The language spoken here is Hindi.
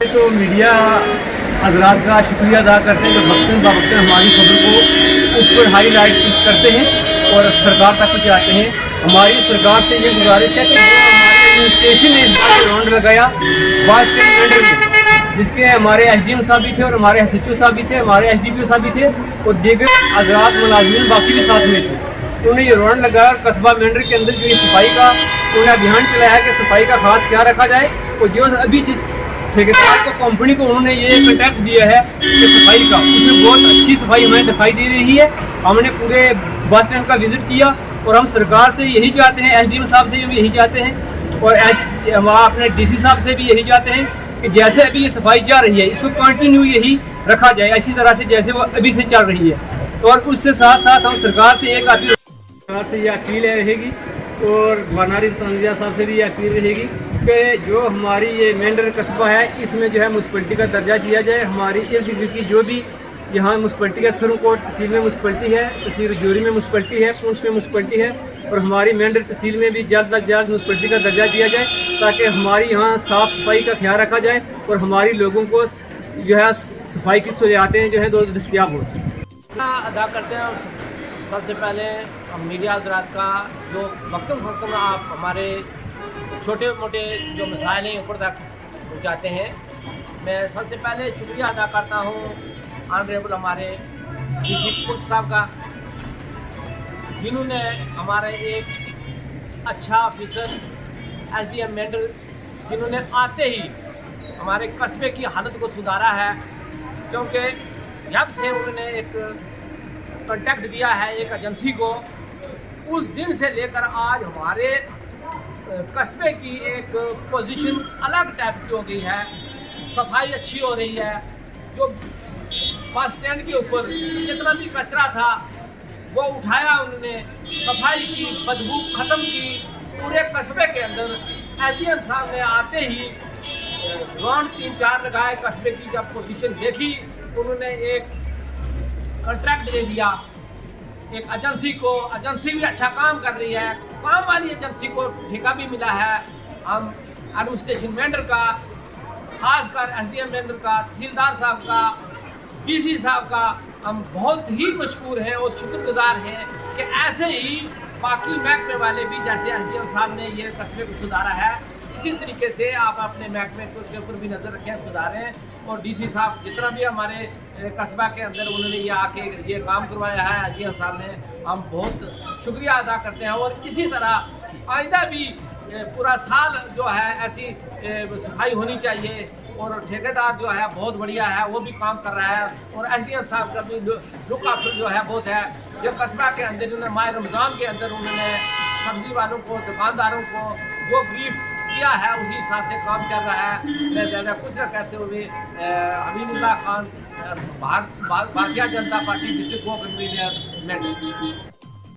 तो मीडिया हजरात का शुक्रिया अदा करते हैं जो वक्तन बवक्तन हमारी खबर को ऊपर हाईलाइट करते हैं और सरकार तक पहुँचाते हैं। हमारी सरकार से ये गुजारिश है कि जो हमारे एडमिनिस्ट्रेशन ने इस बार राउंड लगाया बस स्टैंड में, जिसके हमारे SDM साहब भी थे और हमारे SHO साहब भी थे, हमारे SDPO साहब भी थे और दीगर हजरात मुलाजमीन बाकी भी साथ में थे। उन्होंने ये राउंड लगाया कस्बा मेंढर के अंदर जो ये सफाई का उन्होंने अभियान चलाया है कि सफाई का खास ख्याल रखा जाए। और जो अभी जिस ठेकेदार को कंपनी को उन्होंने ये कॉन्ट्रैक्ट दिया है कि सफाई का, उसमें बहुत अच्छी सफाई हमें दिखाई दे रही है। हमने पूरे बस स्टैंड का विजिट किया और हम सरकार से यही चाहते हैं, SDM साहब से भी यही चाहते हैं और अपने DC साहब से भी यही चाहते हैं कि जैसे अभी ये सफाई चल रही है इसको कंटिन्यू यही रखा जाए इसी तरह से जैसे वो अभी से चल रही है। और उससे साथ साथ हम सरकार से एक सरकार से ये अपील रहेगी और गवर्नर तंजिया साहब से भी ये अपील रहेगी कि जो हमारी ये मेंढर कस्बा है इसमें जो है म्यूनसिपलिटी का दर्जा दिया जाए। हमारी इर्द गिर्द की जो भी यहाँ म्यूनसिपलिटी है, सरकोट तहसील में म्यूनसिपलिटी है, तहसील जोरी में म्यूनसिपलिटी है, पूंछ में म्यूनसिपलिटी है और हमारी मेंढर तहसील में भी जल्द अज जल्द म्यूनसिपलिटी का दर्जा दिया जाए ताकि हमारी यहाँ साफ़ सफाई का ख्याल रखा जाए और हमारी लोगों को जो है सफाई की सहूलियातें जो है दस्तयाब हो अदा करते हैं। सबसे पहले हम मीडिया हजरात का जो वक्त आप हमारे छोटे मोटे जो मसाइल हैं ऊपर तक पहुँचाते हैं, मैं सबसे पहले शुक्रिया अदा करता हूँ ऑनरेबल हमारे DC पुलिस साहब का, जिन्होंने हमारे एक अच्छा ऑफिसर SDM मेंढर जिन्होंने आते ही हमारे कस्बे की हालत को सुधारा है। क्योंकि जब से उन्होंने एक कॉन्टैक्ट दिया है एक एजेंसी को, उस दिन से लेकर आज हमारे कस्बे की एक पोजीशन अलग टाइप की हो गई है। सफाई अच्छी हो रही है। जो बस स्टैंड के ऊपर जितना भी कचरा था वो उठाया उन्होंने, सफाई की, बदबू ख़त्म की पूरे कस्बे के अंदर। SDM साहब ने आते ही राउंड 3-4 लगाए, कस्बे की जब पोजीशन देखी उन्होंने एक कॉन्ट्रैक्ट दे दिया एक एजेंसी को। एजेंसी भी अच्छा काम कर रही है, काम वाली एजेंसी को ठेका भी मिला है। हम एडमिनिस्ट्रेशन मेंढर का, खासकर SDM मेंढर का, तहसीलदार साहब का, DC साहब का हम बहुत ही मशहूर हैं और शुक्रगुजार हैं कि ऐसे ही बाकी महकमे वाले भी जैसे SDM साहब ने ये कस्बे को सुधारा है, इसी तरीके से आप अपने महकमे के ऊपर भी नज़र रखें, सुधारें। और DC साहब जितना भी हमारे कस्बा के अंदर उन्होंने ये आके ये काम करवाया है SDM साहब ने, हम बहुत शुक्रिया अदा करते हैं। और इसी तरह आइंदा भी पूरा साल जो है ऐसी सफाई होनी चाहिए। और ठेकेदार जो है बहुत बढ़िया है, वो भी काम कर रहा है और SDM साहब का भी लुक आफ्टर जो है बहुत है। जो कस्बा के अंदर उन्होंने माह रमज़ान के अंदर उन्होंने सब्ज़ी वालों को, दुकानदारों को जो ब्रीफ किया है उसी हिसाब से काम चल रहा है। मैं ज़्यादा कुछ न कहते हुए हबीबुल्लाह खान, भारतीय जनता पार्टी डिस्ट्रिक्ट को कन्वीनर मेंढर।